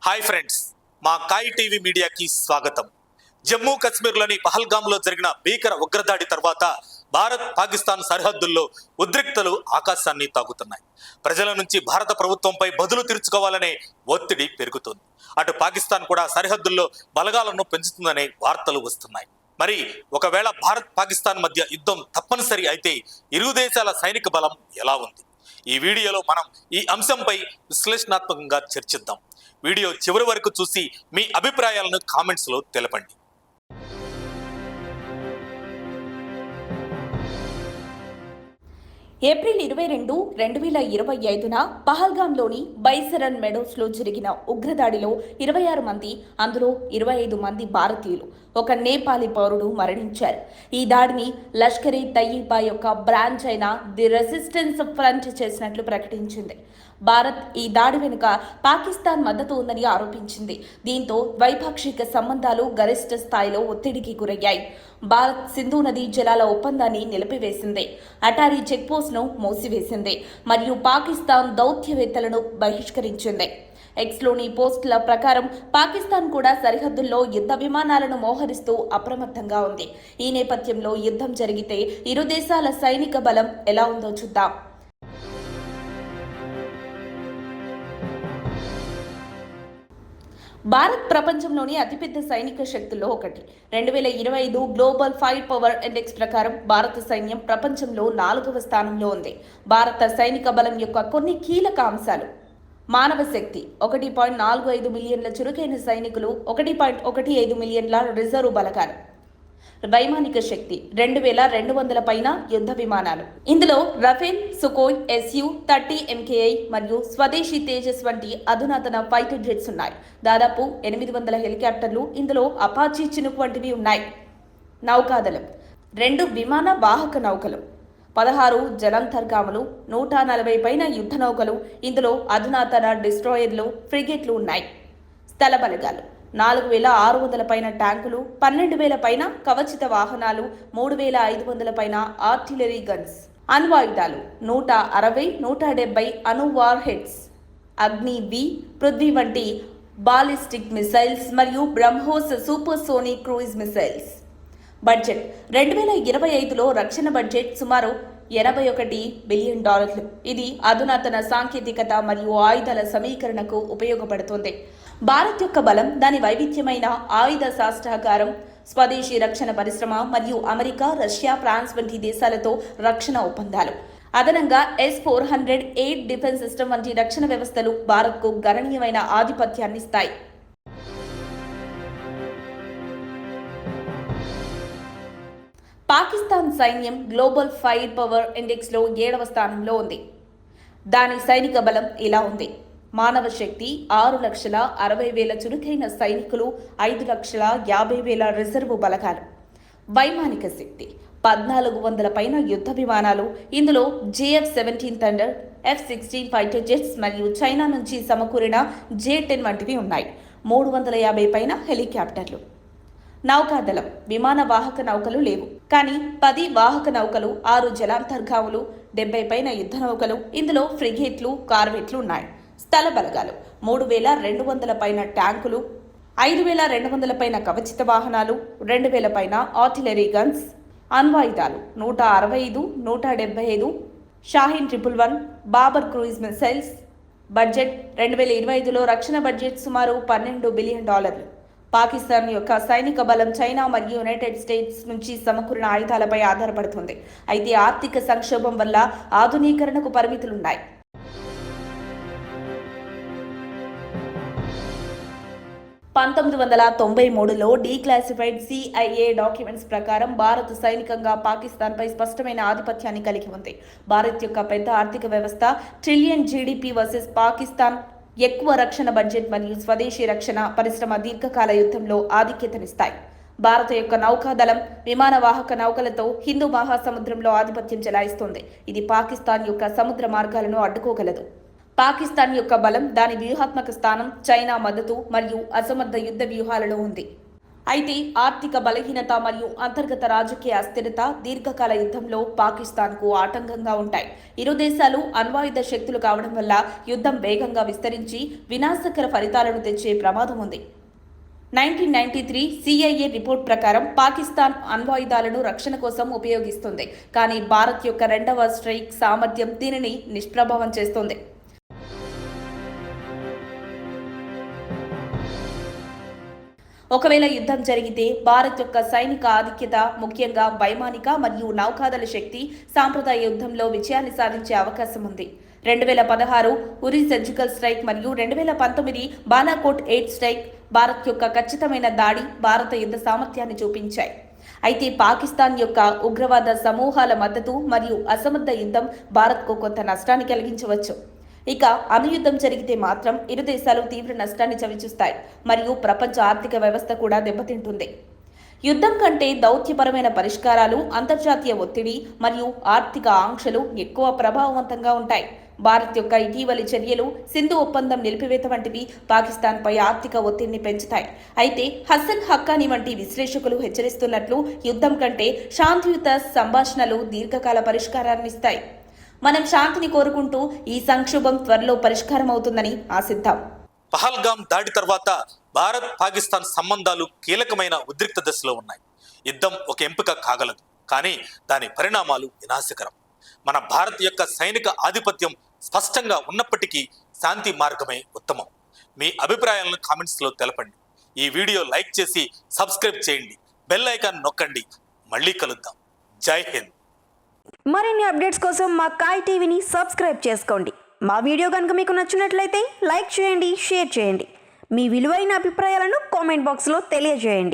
Hi friends, మా కాయి TV మీడియాకి స్వాగతం. జమ్మూ కశ్మీర్లోని పహల్గామ్లో జరిగిన భీకర ఉగ్రదాడి తర్వాత భారత్ పాకిస్తాన్ సరిహద్దుల్లో ఉద్రిక్తలు ఆకాశాన్ని తాకుతున్నాయి. ప్రజల నుంచి భారత ప్రభుత్వంపై బదులు తీర్చుకోవాలనే ఒత్తిడి పెరుగుతోంది. అటు పాకిస్తాన్ కూడా సరిహద్దుల్లో బలగాలను పెంచుతుందనే వార్తలు వస్తున్నాయి. మరి ఒకవేళ భారత్ పాకిస్తాన్ మధ్య యుద్ధం తప్పనిసరి అయితే ఇరు దేశాల సైనిక బలం ఎలా ఉంది? ఈ వీడియోలో మనం ఈ అంశంపై విశ్లేషణాత్మకంగా చర్చిద్దాం. వీడియో చివరి వరకు చూసి మీ అభిప్రాయాలను కామెంట్స్లో తెలపండి. ఏప్రిల్ 22, 2025న పహల్గామ్లోని బైసరన్ మెడోస్లో జరిగిన ఉగ్రదాడిలో 26 మంది, అందులో 25 మంది భారతీయులు, ఒక నేపాలీ పౌరుడు మరణించారు. ఈ దాడిని లష్కర్ ఇ తయ్యిబా యొక్క బ్రాంచ్ అయిన ది రెసిస్టెన్స్ ఫ్రంట్ చేసినట్లు ప్రకటించింది. భారత్ ఈ దాడి వెనుక పాకిస్తాన్ మద్దతు ఉందని ఆరోపించింది. దీంతో ద్వైపాక్షిక సంబంధాలు గరిష్ట స్థాయిలో ఒత్తిడికి గురయ్యాయి. భారత్ సింధు నదీ జలాల ఒప్పందాన్ని నిలిపివేసింది, అటారీ చెక్పోస్ట్ను మూసివేసింది మరియు పాకిస్తాన్ దౌత్యవేత్తలను బహిష్కరించింది. ఎక్స్లోని పోస్టుల ప్రకారం పాకిస్తాన్ కూడా సరిహద్దుల్లో యుద్ధ విమానాలను మోహరిస్తూ అప్రమత్తంగా ఉంది. ఈ నేపథ్యంలో యుద్ధం జరిగితే ఇరు దేశాల సైనిక బలం ఎలా ఉందో చూద్దాం. భారత్ ప్రపంచంలోని అతిపెద్ద సైనిక శక్తుల్లో ఒకటి. 2025 గ్లోబల్ ఫైర్ పవర్ ఇండెక్స్ ప్రకారం భారత సైన్యం ప్రపంచంలో 4వ స్థానంలో ఉంది. భారత సైనిక బలం యొక్క కొన్ని కీలక అంశాలు: మానవ శక్తి 1.45 మిలియన్ల చురుకైన సైనికులు, 1.15 మిలియన్ల రిజర్వ్ బలగాలు. వైమానిక శక్తి 2200 పైన యుద్ధ విమానాలు. ఇందులో రఫేల్, సుకోయ్ Su-30 MKI మరియు స్వదేశీ తేజస్ వంటి అధునాతన ఫైటర్ జెట్స్ ఉన్నాయి. దాదాపు 800 హెలికాప్టర్లు, ఇందులో అపాచీ చినుకు వంటివి ఉన్నాయి. నౌకాదళం 2 విమాన వాహక నౌకలు, 16 జలాంతర్గాములు, 140 పైన యుద్ధ నౌకలు, ఇందులో అధునాతన డిస్ట్రాయర్లు, ఫ్రిగేట్లు ఉన్నాయి. స్థల బలగాలు 4600 పైన ట్యాంకులు, 12000 పైన కవచిత వాహనాలు, 3500 పైన ఆర్టిలరీ గన్స్. అణ్వాయుధాలు 160, 170 అణు వార్ హెడ్స్, అగ్ని వి, పృథ్వీ వంటి బాలిస్టిక్ మిసైల్స్ మరియు BrahMos supersonic cruise missiles. Budget 2025లో రక్షణ బడ్జెట్ సుమారు $81 బిలియన్. ఇది అధునాతన సాంకేతికత మరియు ఆయుధాల సమీకరణకు ఉపయోగపడుతుంది. భారత్ యొక్క బలం దాని వైవిధ్యమైన ఆయుధ శాస్త్రాగారం, స్వదేశీ రక్షణ పరిశ్రమ మరియు అమెరికా, రష్యా, ఫ్రాన్స్ వంటి దేశాలతో రక్షణ ఒప్పందాలు. అదనంగా S-400 ఎయిర్ డిఫెన్స్ సిస్టమ్ వంటి రక్షణ వ్యవస్థలు భారత్కు గణనీయమైన ఆధిపత్యాన్నిస్తాయి. పాకిస్తాన్ సైన్యం గ్లోబల్ ఫైర్ పవర్ ఇండెక్స్లో 7వ స్థానంలో ఉంది. దాని సైనిక బలం ఇలా ఉంది: మానవ శక్తి 6,60,000 చురుకైన సైనికులు, 5,50,000 రిజర్వు బలగాలు. వైమానిక శక్తి 1,400 పైన యుద్ధ విమానాలు, ఇందులో JF-17 thunder, F-16 fighter jets మరియు చైనా నుంచి సమకూరిన J-10 వంటివి ఉన్నాయి. 350 పైన హెలికాప్టర్లు. నౌకాదళం విమాన వాహక నౌకలు లేవు, కానీ 10 వాహక నౌకలు, 6 జలాంతర్గాములు, 70 పైన యుద్ధ నౌకలు, ఇందులో ఫ్రిగేట్లు, కార్వెట్లు ఉన్నాయి. స్థల బలగాలు 3200 పైన ట్యాంకులు, 5200 పైన కవచిత వాహనాలు, 2000 పైన ఆర్టిలరీ గన్స్. అణ్వాయుధాలు 165, 175 Shaheen 111, Babur cruise missiles. Budget 2025లో రక్షణ బడ్జెట్ సుమారు $12 బిలియన్. పాకిస్తాన్ యొక్క సైనిక బలం చైనా మరియు యునైటెడ్ స్టేట్స్ నుంచి సమకూరిన ఆయుధాలపై ఆధారపడుతుంది. అయితే ఆర్థిక సంక్షోభం వల్ల ఆధునీకరణకు పరిమితులున్నాయి. (1993లో డీక్లాసిఫైడ్ CIA డాక్యుమెంట్స్ ప్రకారం భారత్ సైనికంగా పాకిస్తాన్పై స్పష్టమైన ఆధిపత్యాన్ని కలిగి ఉంది. భారత్ యొక్క పెద్ద ఆర్థిక వ్యవస్థ, ట్రిలియన్ GDP వర్సెస్ పాకిస్తాన్ ఎక్కువ రక్షణ బడ్జెట్ మరియు స్వదేశీ రక్షణ పరిశ్రమ దీర్ఘకాల యుద్ధంలో ఆధిక్యతనిస్తాయి. భారత యొక్క నౌకాదళం విమాన వాహక నౌకలతో హిందూ మహాసముద్రంలో ఆధిపత్యం చెలాయిస్తుంది. ఇది పాకిస్తాన్ యొక్క సముద్ర మార్గాలను అడ్డుకోగలదు. పాకిస్తాన్ యొక్క బలం దాని వ్యూహాత్మక స్థానం, చైనా మద్దతు మరియు అసమర్థ యుద్ధ వ్యూహాలలో ఉంది. అయితే ఆర్థిక బలహీనత మరియు అంతర్గత రాజకీయ అస్థిరత దీర్ఘకాల యుద్ధంలో పాకిస్తాన్కు ఆటంకంగా ఉంటాయి. ఇరు దేశాలు అణ్వాయుధ శక్తులు కావడం వల్ల యుద్ధం వేగంగా విస్తరించి వినాశకర ఫలితాలను తెచ్చే ప్రమాదం ఉంది. 1993 CIA రిపోర్ట్ ప్రకారం పాకిస్తాన్ అణ్వాయుధాలను రక్షణ కోసం ఉపయోగిస్తుంది. కానీ భారత్ యొక్క రెండవ స్ట్రైక్ సామర్థ్యం దీనిని నిష్ప్రభావం చేస్తుంది. ఒకవేళ యుద్ధం జరిగితే భారత్ యొక్క సైనిక ఆధిక్యత, ముఖ్యంగా వైమానిక మరియు నౌకాదళ శక్తి సాంప్రదాయ యుద్ధంలో విజయాన్ని సాధించే అవకాశం ఉంది. 2016 ఉరి సర్జికల్ స్ట్రైక్ మరియు 2019 బాలాకోట్ ఎయిర్ స్ట్రైక్ భారత్ యొక్క ఖచ్చితమైన దాడి భారత యుద్ధ సామర్థ్యాన్ని చూపించాయి. అయితే పాకిస్తాన్ యొక్క ఉగ్రవాద సమూహాల మద్దతు మరియు అసమర్థ యుద్ధం భారత్కు కొంత నష్టాన్ని కలిగించవచ్చు. ఇక అణుయుద్ధం జరిగితే మాత్రం ఇరు దేశాలు తీవ్ర నష్టాన్ని చవిచూస్తాయి మరియు ప్రపంచ ఆర్థిక వ్యవస్థ కూడా దెబ్బతింటుంది. యుద్ధం కంటే దౌత్యపరమైన పరిష్కారాలు, అంతర్జాతీయ ఒత్తిడి మరియు ఆర్థిక ఆంక్షలు ఎక్కువ ప్రభావవంతంగా ఉంటాయి. భారత్ యొక్క ఇటీవలి చర్యలు, సింధు ఒప్పందం నిలిపివేత వంటివి పాకిస్తాన్పై ఆర్థిక ఒత్తిడిని పెంచుతాయి. అయితే హసన్ హక్కానీ వంటి విశ్లేషకులు హెచ్చరిస్తున్నట్లు యుద్ధం కంటే శాంతియుత సంభాషణలు దీర్ఘకాల పరిష్కారాన్నిస్తాయి. మనం శాంతిని కోరుకుంటూ ఈ సంక్షోభం త్వరలో పరిష్కారం అవుతుందని ఆశిద్దాం. పహల్గామ్ దాడి తర్వాత భారత్ పాకిస్తాన్ సంబంధాలు కీలకమైన ఉద్రిక్త దశలో ఉన్నాయి. యుద్ధం ఒక ఎంపిక కాగలదు, కానీ దాని పరిణామాలు వినాశకరం. మన భారత్ యొక్క సైనిక ఆధిపత్యం స్పష్టంగా ఉన్నప్పటికీ శాంతి మార్గమే ఉత్తమం. మీ అభిప్రాయాలను కామెంట్స్లో తెలపండి. ఈ వీడియో లైక్ చేసి సబ్స్క్రైబ్ చేయండి. బెల్ ఐకాన్ నొక్కండి. మళ్ళీ కలుద్దాం. జై హింద్. మరిన్ని అప్డేట్స్ కోసం మా కాయ్ టీవీని సబ్స్క్రైబ్ చేసుకోండి. మా వీడియో కనుక మీకు నచ్చినట్లయితే లైక్ చేయండి, షేర్ చేయండి. మీ విలువైన అభిప్రాయాలను కామెంట్ బాక్స్లో తెలియజేయండి.